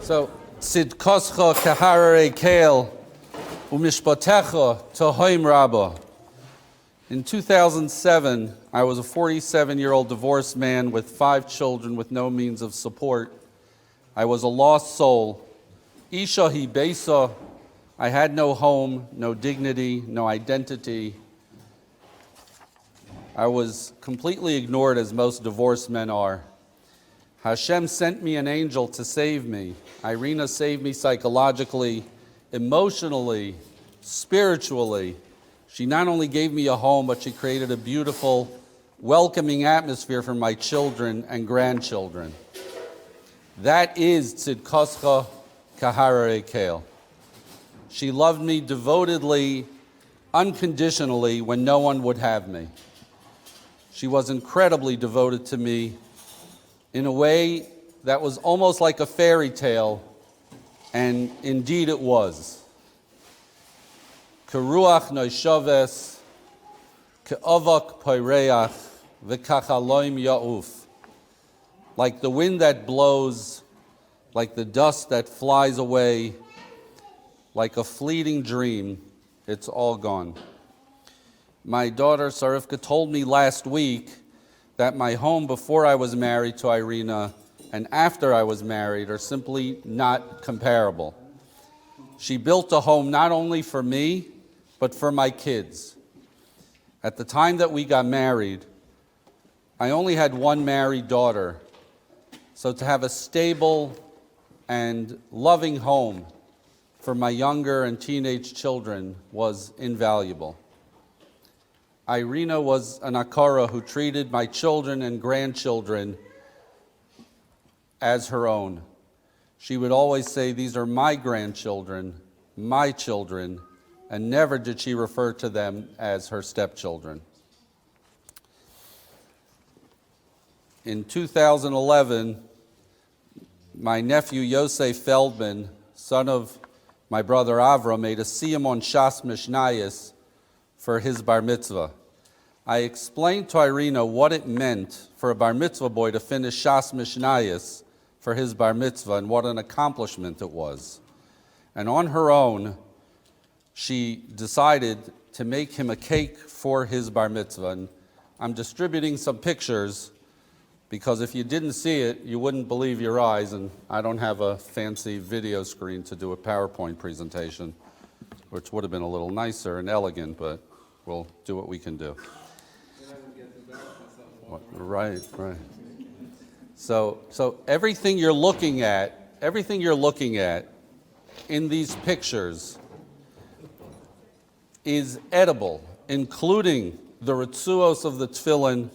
So, Tzidkoscha kaharare kale umishpatecha tohoim rabba. In 2007, I was a 47-year-old divorced man with 5 children with no means of support. I was a lost soul. Isha hi beisa. I had no home, no dignity, no identity. I was completely ignored, as most divorced men are. Hashem sent me an angel to save me. Irina saved me psychologically, emotionally, spiritually. She not only gave me a home, but she created a beautiful, welcoming atmosphere for my children and grandchildren. That is Tzidkoscha kaharare kale. She loved me devotedly, unconditionally, when no one would have me. She was incredibly devoted to me in a way that was almost like a fairy tale, and indeed it was. Keruach noishaves, ke'avak poireach, v'kachaloim ya'uf. Like the wind that blows, like the dust that flies away, like a fleeting dream, it's all gone. My daughter Sarifka told me last week that my home before I was married to Irina and after I was married are simply not comparable. She built a home not only for me, but for my kids. At the time that we got married, I only had one married daughter, so to have a stable and loving home for my younger and teenage children was invaluable. Irina was an akara who treated my children and grandchildren as her own. She would always say, "These are my grandchildren, my children," and never did she refer to them as her stepchildren. In 2011, my nephew Reuven Feldman, son of my brother Avram, made a siyum on Shas Mishnayos for his bar mitzvah. I explained to Irina what it meant for a bar mitzvah boy to finish Shas Mishnayos for his bar mitzvah and what an accomplishment it was. And on her own, she decided to make him a cake for his bar mitzvah. And I'm distributing some pictures because if you didn't see it, you wouldn't believe your eyes, and I don't have a fancy video screen to do a PowerPoint presentation, which would have been a little nicer and elegant, but we'll do what we can do. Right. So everything you're looking at in these pictures is edible, including the ritzuos of the tefillin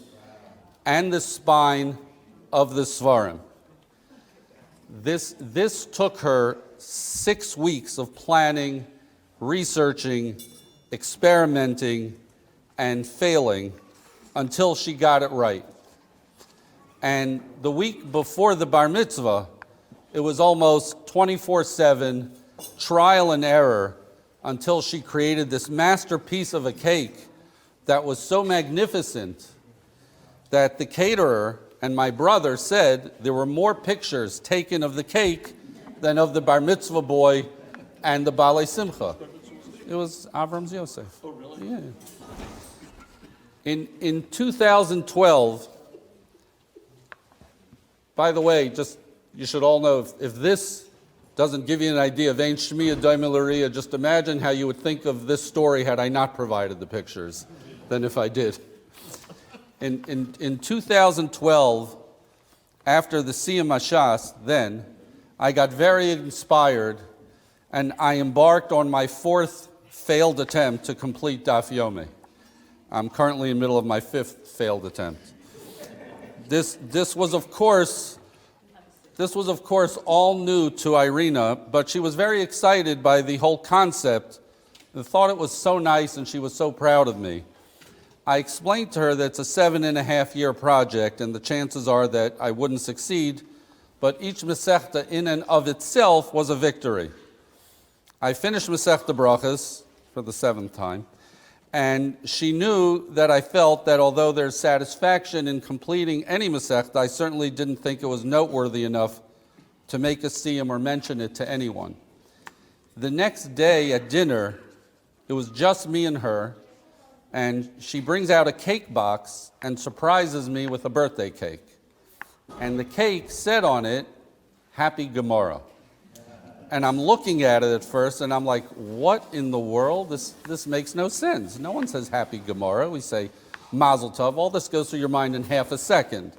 and the spine of the svarim. This took her 6 weeks of planning, researching, experimenting, and failing until she got it right. And the week before the bar mitzvah, it was almost 24/7 trial and error until she created this masterpiece of a cake that was so magnificent that the caterer and my brother said there were more pictures taken of the cake than of the bar mitzvah boy and the Balei Simcha. It was Avram's Yosef. Oh, really? Yeah. In 2012, by the way, just you should all know, if this doesn't give you an idea of Ein Shmiya Daimelaria, just imagine how you would think of this story had I not provided the pictures than if I did. In 2012, after the Siyum Hashas, then, I got very inspired and I embarked on my 4th failed attempt to complete Daf Yomi. I'm currently in the middle of my 5th failed attempt. This was of course all new to Irina, but she was very excited by the whole concept and thought it was so nice, and she was so proud of me. I explained to her that it's a 7.5-year project and the chances are that I wouldn't succeed, but each Masechta in and of itself was a victory. I finished Masechta Brachas for the 7th time, and she knew that I felt that although there's satisfaction in completing any Masechta, I certainly didn't think it was noteworthy enough to make us see him or mention it to anyone. The next day at dinner, it was just me and her, and she brings out a cake box and surprises me with a birthday cake. And the cake said on it, Happy Gemara. And I'm looking at it at first, and I'm like, what in the world? This makes no sense. No one says Happy Gemara. We say Mazel Tov. All this goes through your mind in half a second.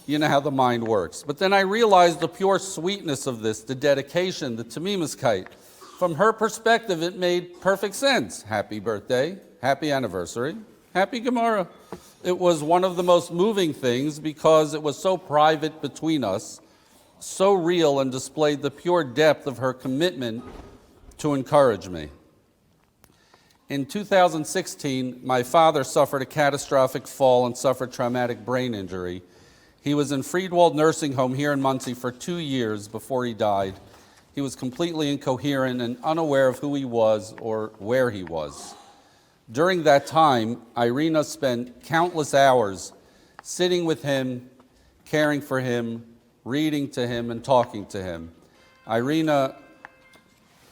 You know how the mind works. But then I realized the pure sweetness of this, the dedication, the Tamimuskite. From her perspective, it made perfect sense. Happy birthday, happy anniversary, happy Gemara. It was one of the most moving things because it was so private between us, so real, and displayed the pure depth of her commitment to encourage me. In 2016, my father suffered a catastrophic fall and suffered traumatic brain injury. He was in Friedwald Nursing Home here in Muncie for 2 years before he died. He was completely incoherent and unaware of who he was or where he was. During that time, Irina spent countless hours sitting with him, caring for him, reading to him, and talking to him. Irina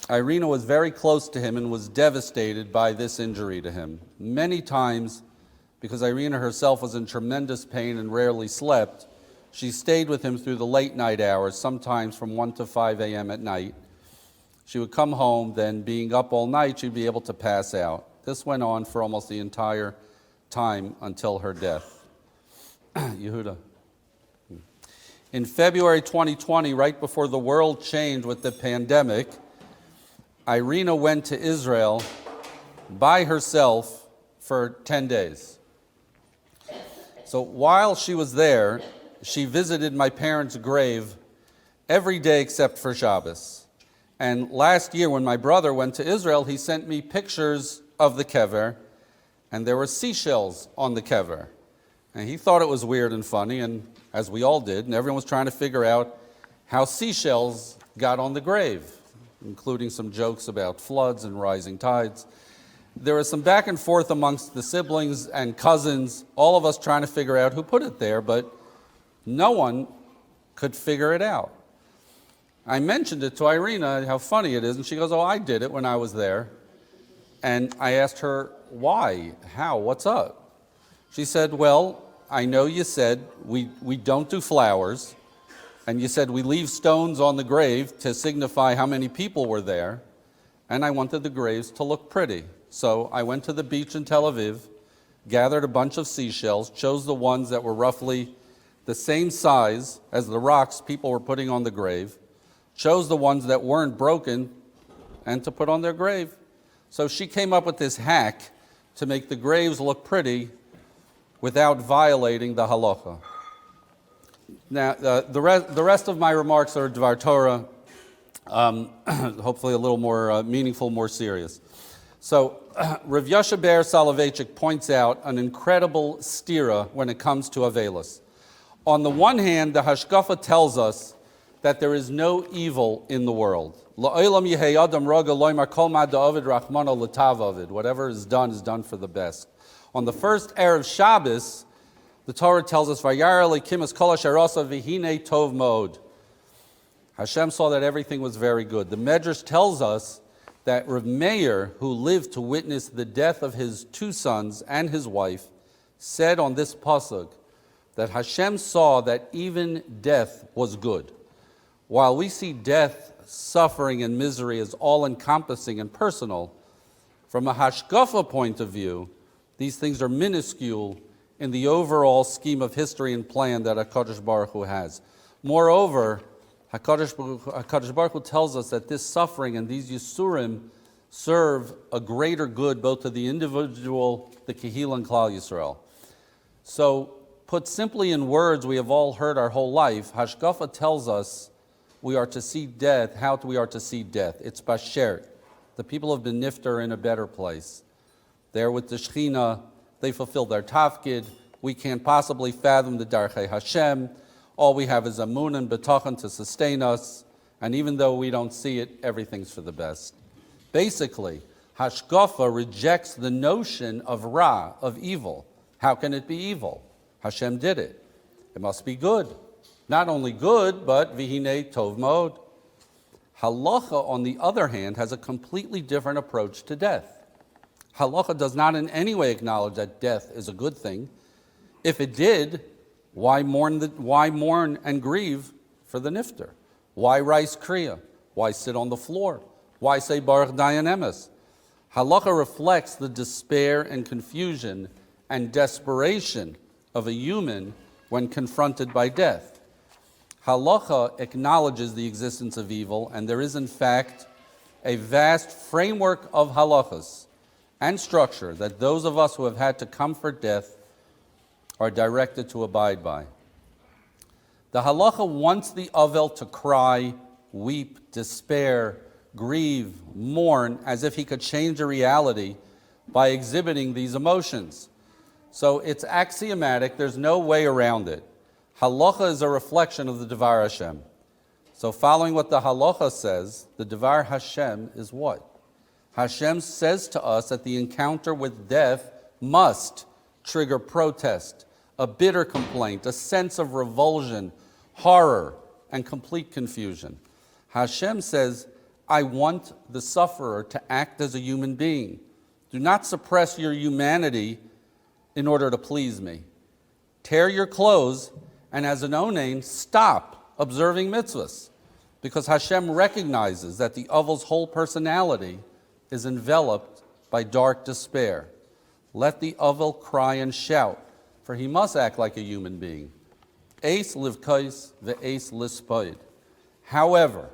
was very close to him and was devastated by this injury to him. Many times, because Irina herself was in tremendous pain and rarely slept, she stayed with him through the late night hours, sometimes from 1 to 5 a.m. at night. She would come home, then being up all night, she'd be able to pass out. This went on for almost the entire time until her death. Yehuda. In February 2020, right before the world changed with the pandemic, Irina went to Israel by herself for 10 days. So while she was there, she visited my parents' grave every day except for Shabbos. And last year when my brother went to Israel, he sent me pictures of the kever, and there were seashells on the kever. And he thought it was weird and funny, and as we all did, and everyone was trying to figure out how seashells got on the grave, including some jokes about floods and rising tides. There was some back and forth amongst the siblings and cousins, all of us trying to figure out who put it there, but no one could figure it out. I mentioned it to Irina, how funny it is, and she goes, oh, I did it when I was there. And I asked her, why? How? What's up? She said, well, I know you said we don't do flowers, and you said we leave stones on the grave to signify how many people were there, and I wanted the graves to look pretty. So I went to the beach in Tel Aviv, gathered a bunch of seashells, chose the ones that were roughly the same size as the rocks people were putting on the grave, chose the ones that weren't broken, and to put on their grave. So she came up with this hack to make the graves look pretty without violating the halacha. Now, the rest of my remarks are Dvar Torah, hopefully a little more meaningful, more serious. So Rav Yoshe Ber Soloveitchik points out an incredible stira when it comes to Avelis. On the one hand, the Hashkafa tells us that there is no evil in the world. Whatever is done for the best. On the first Erev Shabbos, the Torah tells us, Hashem saw that everything was very good. The Medrash tells us that Rav Meir, who lived to witness the death of his 2 sons and his wife, said on this pasuk that Hashem saw that even death was good. While we see death, suffering, and misery as all-encompassing and personal, from a hashkafa point of view, these things are minuscule in the overall scheme of history and plan that HaKadosh Baruch Hu has. Moreover, HaKadosh Baruch Hu tells us that this suffering and these Yisurim serve a greater good both to the individual, the Kehillah, and Klal Yisrael. So, put simply in words we have all heard our whole life, Hashkafa tells us we are to see death. How we are to see death? It's Basher. The people of the Nifter are in a better place. They're with the Shechina. They fulfill their tafkid. We can't possibly fathom the Darchei Hashem. All we have is Amun and Betachan to sustain us, and even though we don't see it, everything's for the best. Basically, Hashkafa rejects the notion of Ra, of evil. How can it be evil? Hashem did it. It must be good. Not only good, but vihine tov mod. Halacha, on the other hand, has a completely different approach to death. Halacha does not in any way acknowledge that death is a good thing. If it did, why mourn and grieve for the nifter? Why rise kriya? Why sit on the floor? Why say Baruch Dayan Emes? Halacha reflects the despair and confusion and desperation of a human when confronted by death. Halacha acknowledges the existence of evil, and there is in fact a vast framework of halachas and structure that those of us who have had to comfort death are directed to abide by. The halacha wants the avel to cry, weep, despair, grieve, mourn, as if he could change a reality by exhibiting these emotions. So it's axiomatic, there's no way around it. Halacha is a reflection of the Devar Hashem. So following what the halacha says, the Devar Hashem is what? Hashem says to us that the encounter with death must trigger protest, a bitter complaint, a sense of revulsion, horror, and complete confusion. Hashem says, I want the sufferer to act as a human being. Do not suppress your humanity in order to please me. Tear your clothes, and as an onain, stop observing mitzvahs, because Hashem recognizes that the avel's whole personality is enveloped by dark despair. Let the avel cry and shout, for he must act like a human being. Eis livkais ve'eis lispoid. However,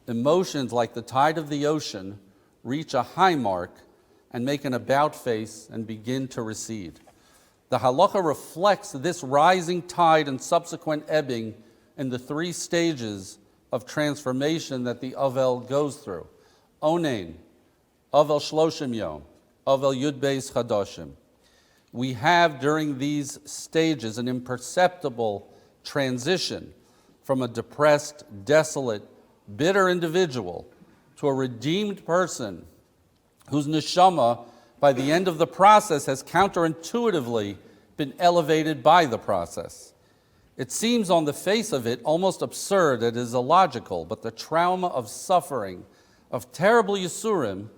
emotions like the tide of the ocean reach a high mark and make an about face and begin to recede. The halacha reflects this rising tide and subsequent ebbing in the three stages of transformation that the avel goes through. Onain, avel shloshim yom, avel yud beis chadashim. We have during these stages an imperceptible transition from a depressed, desolate, bitter individual to a redeemed person whose neshama, by the end of the process, has counterintuitively been elevated by the process. It seems on the face of it almost absurd, it is illogical, but the trauma of suffering, of terrible yisurim,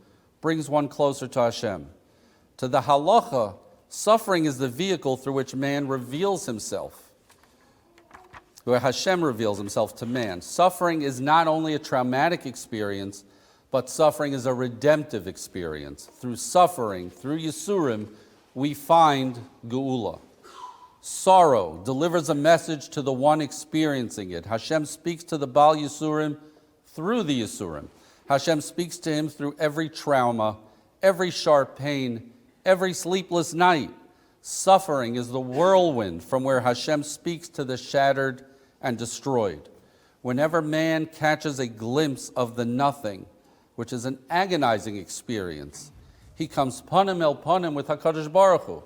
brings one closer to Hashem. To the halacha, suffering is the vehicle through which man reveals himself, where Hashem reveals himself to man. Suffering is not only a traumatic experience, but suffering is a redemptive experience. Through suffering, through Yisurim, we find Geula. Sorrow delivers a message to the one experiencing it. Hashem speaks to the Baal Yisurim through the Yisurim. Hashem speaks to him through every trauma, every sharp pain, every sleepless night. Suffering is the whirlwind from where Hashem speaks to the shattered and destroyed. Whenever man catches a glimpse of the nothing, which is an agonizing experience, he comes panim el panim with HaKadosh Baruch Hu.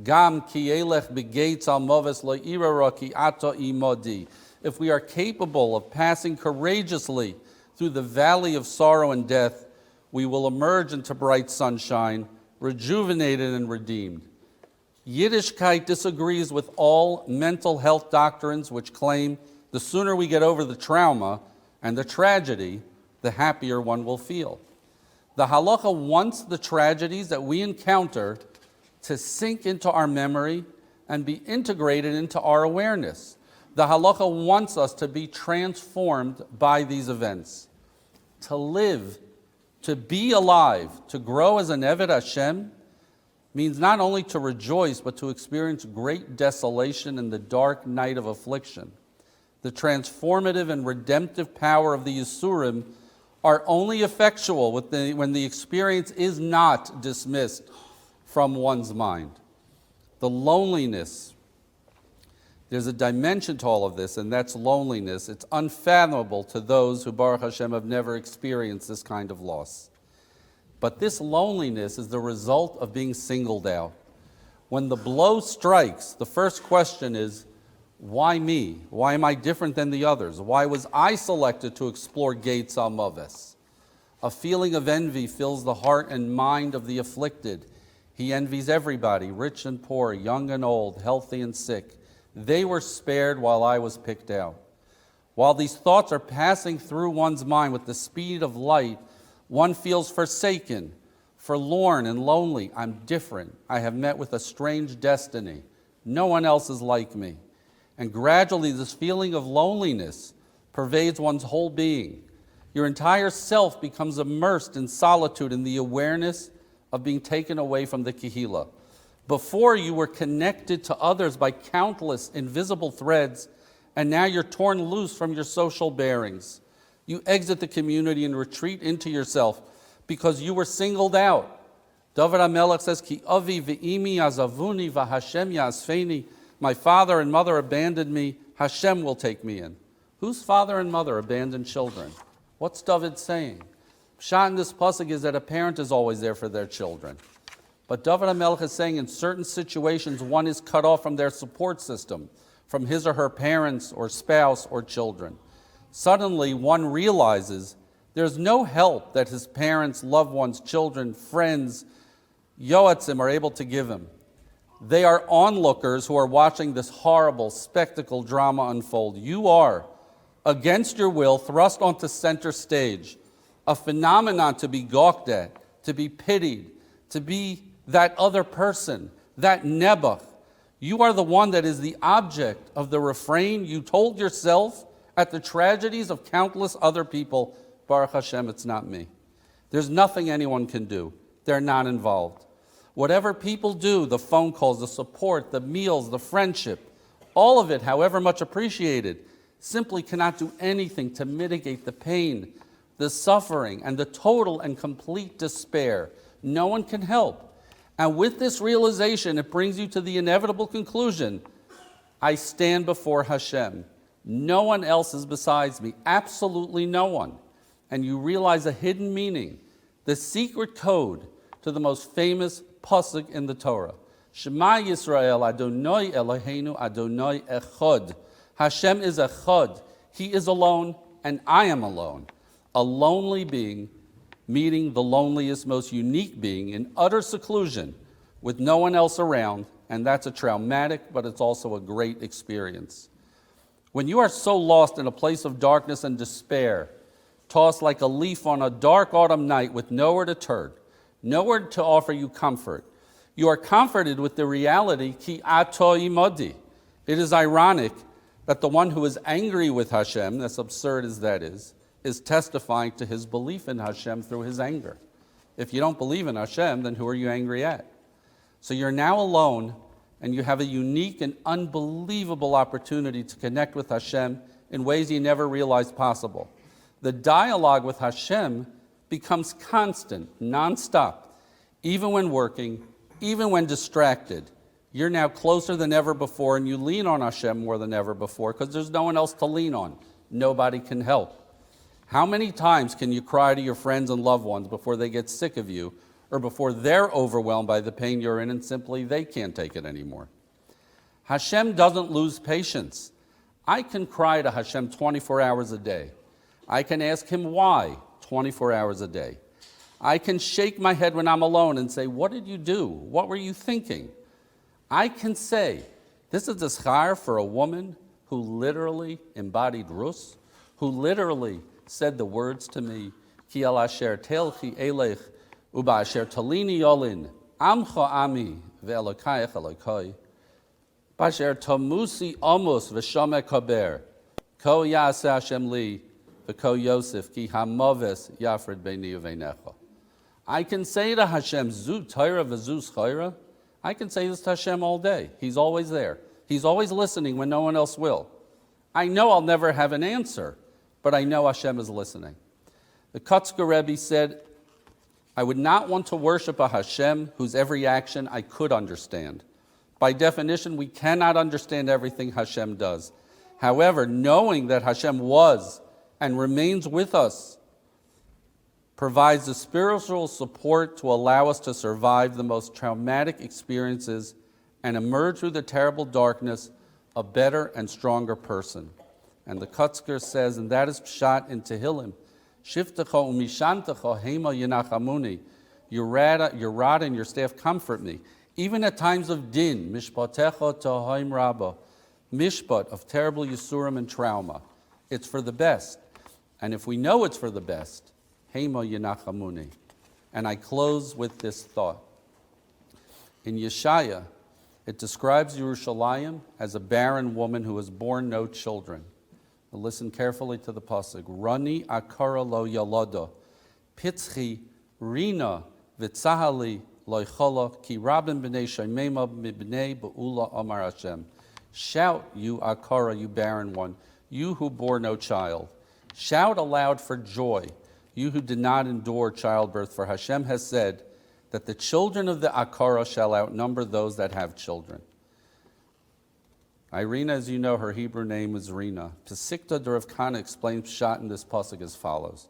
Gam ki elech begates al moves lo irara ki ata imodi. If we are capable of passing courageously through the valley of sorrow and death, we will emerge into bright sunshine, rejuvenated and redeemed. Yiddishkeit disagrees with all mental health doctrines which claim the sooner we get over the trauma and the tragedy, the happier one will feel. The halacha wants the tragedies that we encounter to sink into our memory and be integrated into our awareness. The halacha wants us to be transformed by these events, to live, to be alive, to grow as an Eved Hashem, means not only to rejoice, but to experience great desolation in the dark night of affliction. The transformative and redemptive power of the Yisurim are only effectual when the experience is not dismissed from one's mind. The loneliness, there's a dimension to all of this, and that's loneliness. It's unfathomable to those who, Baruch Hashem, have never experienced this kind of loss. But this loneliness is the result of being singled out. When the blow strikes, the first question is, why me? Why am I different than the others? Why was I selected to explore gates al moves? A feeling of envy fills the heart and mind of the afflicted. He envies everybody, rich and poor, young and old, healthy and sick. They were spared while I was picked out. While these thoughts are passing through one's mind with the speed of light, one feels forsaken, forlorn and lonely. I'm different. I have met with a strange destiny. No one else is like me. And gradually this feeling of loneliness pervades one's whole being. Your entire self becomes immersed in solitude and the awareness of being taken away from the Kehillah. Before, you were connected to others by countless invisible threads, and now you're torn loose from your social bearings. You exit the community and retreat into yourself because you were singled out. David HaMelech says, Ki avi ve'imi azavuni v'Hashem yasfeni. My father and mother abandoned me, Hashem will take me in. Whose father and mother abandoned children? What's David saying? Pshat in this pasuk is that a parent is always there for their children. But David HaMelech is saying in certain situations, one is cut off from their support system, from his or her parents or spouse or children. Suddenly, one realizes there's no help that his parents, loved ones, children, friends, yoatzim are able to give him. They are onlookers who are watching this horrible spectacle drama unfold. You are, against your will, thrust onto center stage, a phenomenon to be gawked at, to be pitied, to be that other person, that nebuch. You are the one that is the object of the refrain you told yourself at the tragedies of countless other people. Baruch Hashem, it's not me. There's nothing anyone can do. They're not involved. Whatever people do, the phone calls, the support, the meals, the friendship, all of it, however much appreciated, simply cannot do anything to mitigate the pain, the suffering, and the total and complete despair. No one can help. And with this realization, it brings you to the inevitable conclusion, I stand before Hashem. No one else is besides me, absolutely no one. And you realize a hidden meaning, the secret code to the most famous pasuk in the Torah. Shema Yisrael, Adonai Eloheinu, Adonai Echad. Hashem is Echad. He is alone, and I am alone. A lonely being meeting the loneliest, most unique being in utter seclusion with no one else around, and that's a traumatic, but it's also a great experience. When you are so lost in a place of darkness and despair, tossed like a leaf on a dark autumn night with nowhere to turn, nowhere to offer you comfort, you are comforted with the reality, ki ato imodi. It is ironic that the one who is angry with Hashem, as absurd as that is testifying to his belief in Hashem through his anger. If you don't believe in Hashem, then who are you angry at? So you're now alone, and you have a unique and unbelievable opportunity to connect with Hashem in ways you never realized possible. The dialogue with Hashem becomes constant, nonstop, even when working, even when distracted. You're now closer than ever before, and you lean on Hashem more than ever before because there's no one else to lean on. Nobody can help. How many times can you cry to your friends and loved ones before they get sick of you or before they're overwhelmed by the pain you're in and simply they can't take it anymore? Hashem doesn't lose patience. I can cry to Hashem 24 hours a day. I can ask him why 24 hours a day. I can shake my head when I'm alone and say, what did you do? What were you thinking? I can say, this is a schar for a woman who literally embodied Rus, who literally said the words to me, Ki al asher telchi elech, uba asher talini yolin, amcha ami, ve'elokayach elokai, basher tamusi amos v'shamek haber, ko yaseh Hashem li, v'ko Yosef, ki hamaves yafred beini uveinecha. I can say to Hashem, zu Torah v'zu schayra. I can say this to Hashem all day. He's always there. He's always listening when no one else will. I know I'll never have an answer, but I know Hashem is listening. The Kotzker Rebbe said, I would not want to worship a Hashem whose every action I could understand. By definition, we cannot understand everything Hashem does. However, knowing that Hashem was and remains with us provides the spiritual support to allow us to survive the most traumatic experiences and emerge through the terrible darkness a better and stronger person. And the Kotzker says, and that is pshat in Tehillim, Shiftecha umishantecha hema yenachamuni. Your rod and your staff comfort me. Even at times of din, mishpatecha tohaim rabba. mishpat of terrible yisurim and trauma. It's for the best. And if we know it's for the best, Hema Yenachamuni. And I close with this thought. In Yeshaya, it describes Yerushalayim as a barren woman who has borne no children. Now listen carefully to the pasuk. Rani akara lo yaloda, pitzchi rina v'tzahali lo ychola, ki rabin b'nei shemema mibnei ba'ula amar Hashem. Shout, you akara, you barren one, you who bore no child. Shout aloud for joy, you who did not endure childbirth, for Hashem has said that the children of the akara shall outnumber those that have children. Irina, as you know, her Hebrew name is Rina. Pesikta Derav Kana explains Pshat in this pasuk as follows.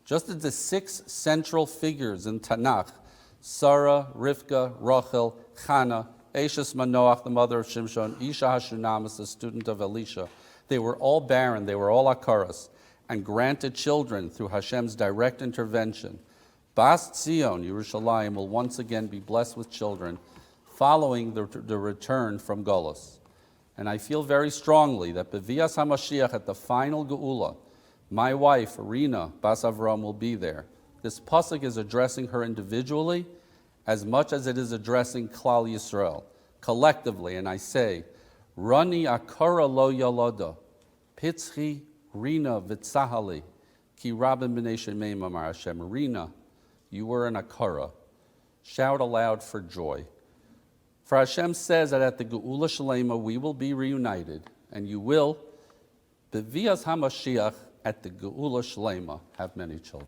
Just as the 6 central figures in Tanakh, Sarah, Rivka, Rachel, Chana, Eshes Manoach, the mother of Shimshon, Isha Hashunamas, the student of Elisha, they were all barren, they were all akaras, and granted children through Hashem's direct intervention. Bas Tzion, Yerushalayim, will once again be blessed with children following the return from Golus. And I feel very strongly that Bevias HaMashiach at the final Geula, my wife, Irina Bas Avram, will be there. This pasuk is addressing her individually as much as it is addressing Klal Yisrael, collectively. And I say, Rani akara lo yaloda, pitzchi Rina v'tzahali, ki rabin b'nei shemei mamar Hashem. Rina, you were an akara. Shout aloud for joy. For Hashem says that at the Geula Shalema we will be reunited, and you will, Bevias HaMashiach, at the Geula Shalema, have many children.